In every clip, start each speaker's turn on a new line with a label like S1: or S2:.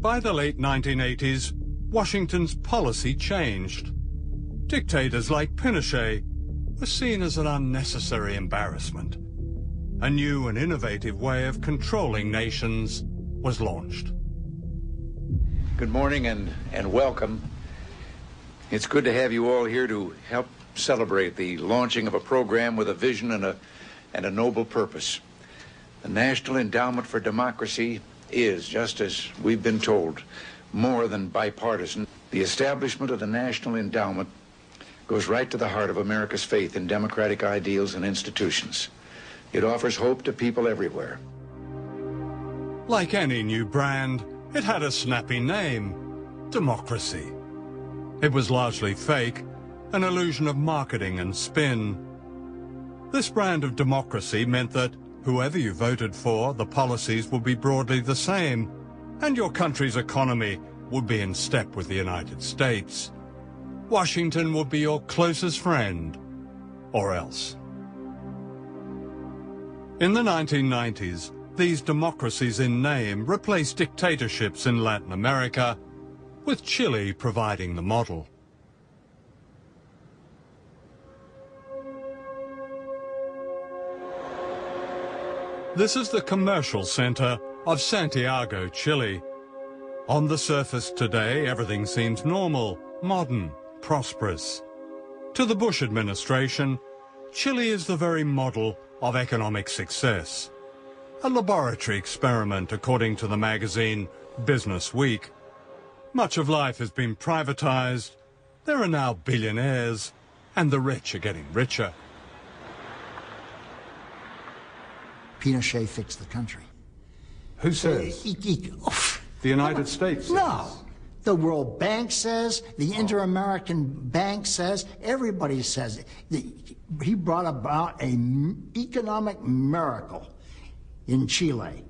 S1: By the late 1980s, Washington's policy changed. Dictators like Pinochet were seen as an unnecessary embarrassment. A new and innovative way of controlling nations was launched.
S2: Good morning and welcome. It's good to have you all here to help celebrate the launching of a program with a vision and a noble purpose. The National Endowment for Democracy is, just as we've been told, more than bipartisan. The establishment of the National Endowment goes right to the heart of America's faith in democratic ideals and institutions. It offers hope to people everywhere.
S1: Like any new brand, it had a snappy name: democracy. It was largely fake, an illusion of marketing and spin. This brand of democracy meant that whoever you voted for, the policies would be broadly the same, and your country's economy would be in step with the United States. Washington would be your closest friend, or else. In the 1990s, these democracies in name replaced dictatorships in Latin America, with Chile providing the model. This is the commercial center of Santiago, Chile. On the surface today, everything seems normal, modern, prosperous. To the Bush administration, Chile is the very model of economic success. A laboratory experiment, according to the magazine Business Week. Much of life has been privatized. There are now billionaires, and the rich are getting richer.
S3: Pinochet fixed the country.
S1: Who says? The United States says.
S3: No. The World Bank says, the Inter-American Bank says, everybody says it. He brought about an economic miracle in Chile.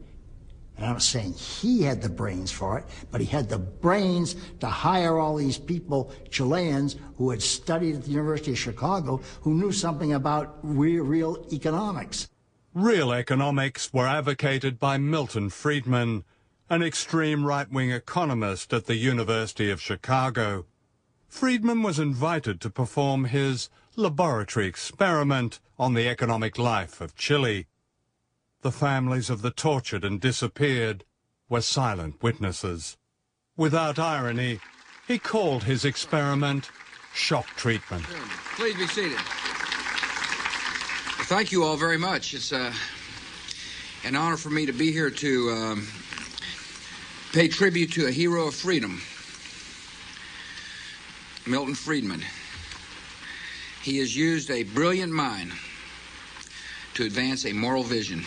S3: And I'm saying he had the brains for it, but he had the brains to hire all these people, Chileans, who had studied at the University of Chicago, who knew something about real economics.
S1: Real economics were advocated by Milton Friedman, an extreme right-wing economist at the University of Chicago. Friedman was invited to perform his laboratory experiment on the economic life of Chile. The families of the tortured and disappeared were silent witnesses. Without irony, he called his experiment shock treatment.
S4: Please be seated. Well, thank you all very much. It's an honor for me to be here to pay tribute to a hero of freedom, Milton Friedman. He has used a brilliant mind to advance a moral vision.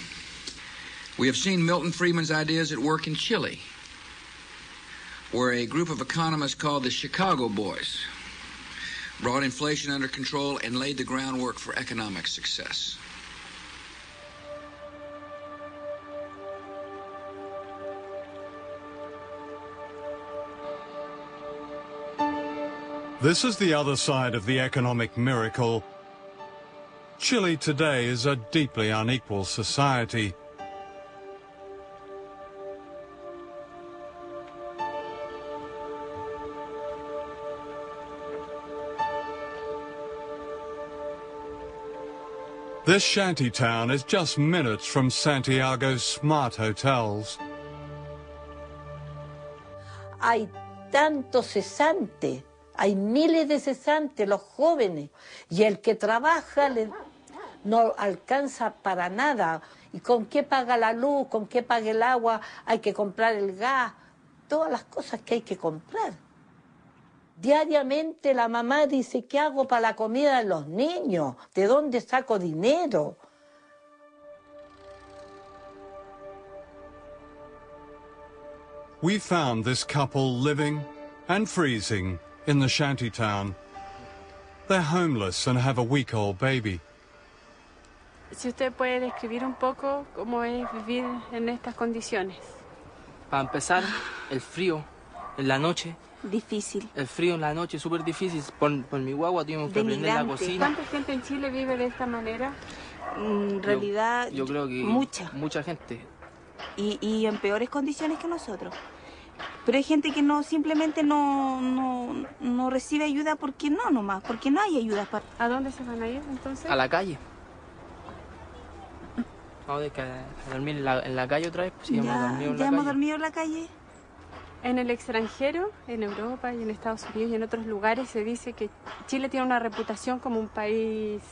S4: We have seen Milton Friedman's ideas at work in Chile, where a group of economists called the Chicago Boys brought inflation under control and laid the groundwork for economic success.
S1: This is the other side of the economic miracle. Chile today is a deeply unequal society. This shanty town is just minutes from Santiago's smart hotels.
S5: Hay tantos cesantes. Hay miles de cesantes, los jóvenes, y el que trabaja no alcanza para nada. ¿Y con qué paga la luz? ¿Con qué paga el agua? Hay que comprar el gas, todas las cosas que hay que comprar. Diariamente la mamá dice, ¿qué hago para la comida de los niños? ¿De dónde saco dinero?
S1: We found this couple living and freezing in the shantytown. They're homeless and have a week-old baby.
S6: Si usted puede describir un poco cómo es vivir en estas condiciones.
S7: Para empezar, el frío en la noche.
S6: Difícil.
S7: El frío en la noche es súper difícil. Por mi guagua tuvimos que prender la cocina.
S6: ¿Cuánta gente en Chile vive de esta manera?
S8: En realidad,
S7: yo creo que mucha gente.
S8: Y en peores condiciones que nosotros. Pero hay gente que no simplemente no recibe ayuda porque no nomás, porque no hay ayuda para...
S6: ¿A dónde se van a ir entonces?
S7: A la calle. Vamos a dormir en la calle otra vez. Pues,
S8: ya hemos dormido en la calle.
S6: En el extranjero, en Europa y en Estados Unidos y en otros lugares se dice que Chile tiene una reputación como un país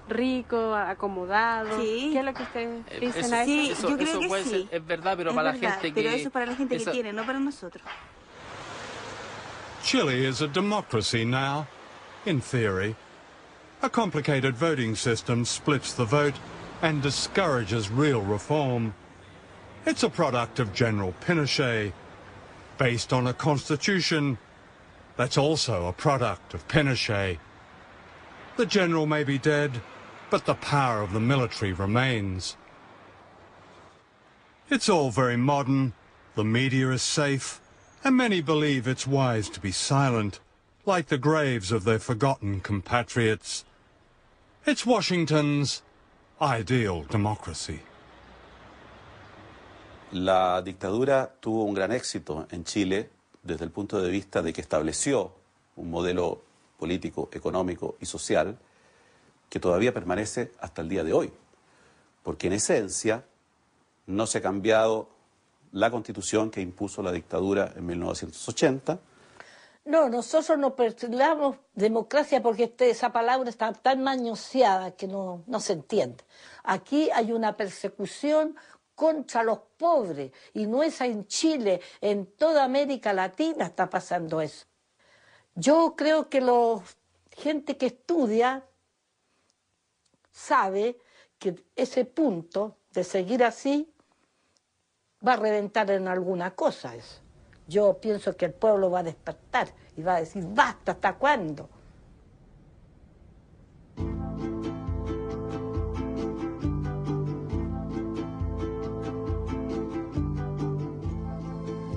S6: rico, acomodado.
S8: Sí.
S6: ¿Qué es lo que ustedes dicen a eso?
S8: Sí, yo creo que
S7: puede
S8: sí.
S7: ser, es verdad, pero
S8: es
S7: para
S8: verdad,
S7: la gente
S8: pero eso para la gente que tiene, no para nosotros.
S1: Chile is a democracy now, in theory. A complicated voting system splits the vote and discourages real reform. It's a product of General Pinochet, based on a constitution that's also a product of Pinochet. The general may be dead, but the power of the military remains. It's all very modern, the media is safe, and many believe it's wise to be silent, like the graves of their forgotten compatriots. It's Washington's ideal democracy.
S9: La dictadura tuvo un gran éxito en Chile desde el punto de vista de que estableció un modelo político, económico y social que todavía permanece hasta el día de hoy, porque en esencia no se ha cambiado la Constitución que impuso la dictadura en 1980.
S5: No, nosotros no proclamamos democracia porque esa palabra está tan manoseada que no se entiende. Aquí hay una persecución contra los pobres, y no es en Chile, en toda América Latina está pasando eso. Yo creo que la gente que estudia sabe que ese punto de seguir así va a reventar en alguna cosa eso. Yo pienso que el pueblo va a despertar y va a decir, basta, ¿hasta cuándo?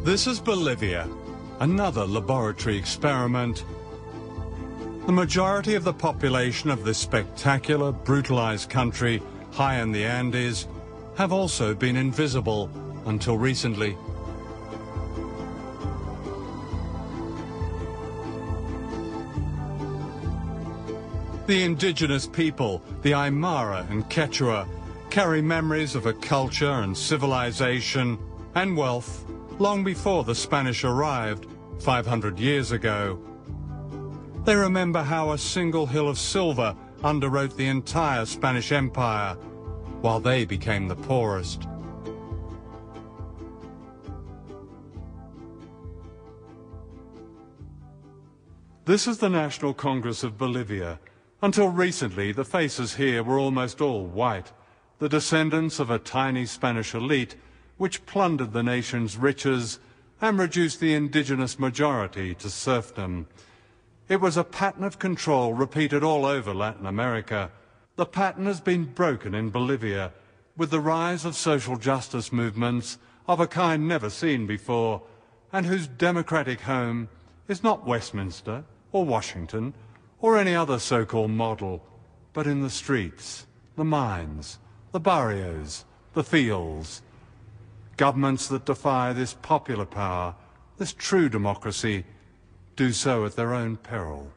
S1: This is Bolivia, another laboratory experiment. The majority of the population of this spectacular, brutalized country, high in the Andes, have also been invisible until recently. The indigenous people, the Aymara and Quechua, carry memories of a culture and civilization and wealth long before the Spanish arrived 500 years ago. They remember how a single hill of silver underwrote the entire Spanish Empire, while they became the poorest. This is the National Congress of Bolivia. Until recently, the faces here were almost all white, the descendants of a tiny Spanish elite which plundered the nation's riches and reduced the indigenous majority to serfdom. It was a pattern of control repeated all over Latin America. The pattern has been broken in Bolivia with the rise of social justice movements of a kind never seen before, and whose democratic home is not Westminster or Washington or any other so-called model, but in the streets, the mines, the barrios, the fields. Governments that defy this popular power, this true democracy, do so at their own peril.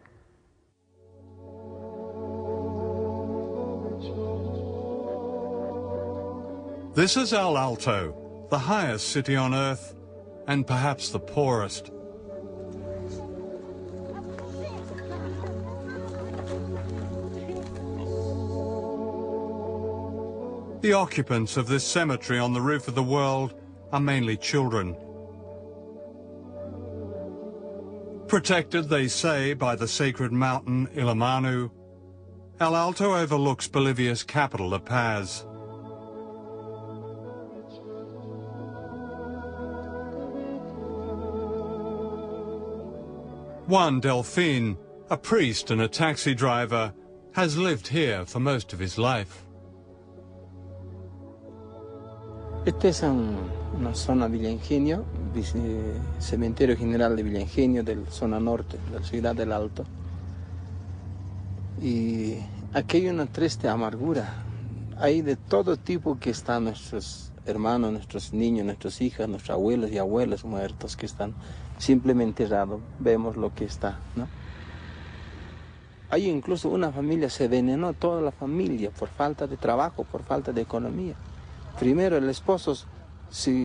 S1: This is El Alto, the highest city on earth, and perhaps the poorest. The occupants of this cemetery on the roof of the world are mainly children. Protected, they say, by the sacred mountain Illimani, El Alto overlooks Bolivia's capital, La Paz. Juan Delfin, a priest and a taxi driver, has lived here for most of his life.
S7: Esta es una zona de Villa Ingenio, cementerio general de Villa Ingenio, de la zona norte, de la ciudad del Alto. Y aquí hay una triste amargura Hay de todo tipo que están nuestros hermanos, nuestros niños, nuestras hijas, nuestros abuelos y abuelas muertos que están simplemente enterrados. Vemos lo que está, ¿no? Hay incluso una familia, se envenenó toda la familia por falta de trabajo, por falta de economía. Primero el esposo, si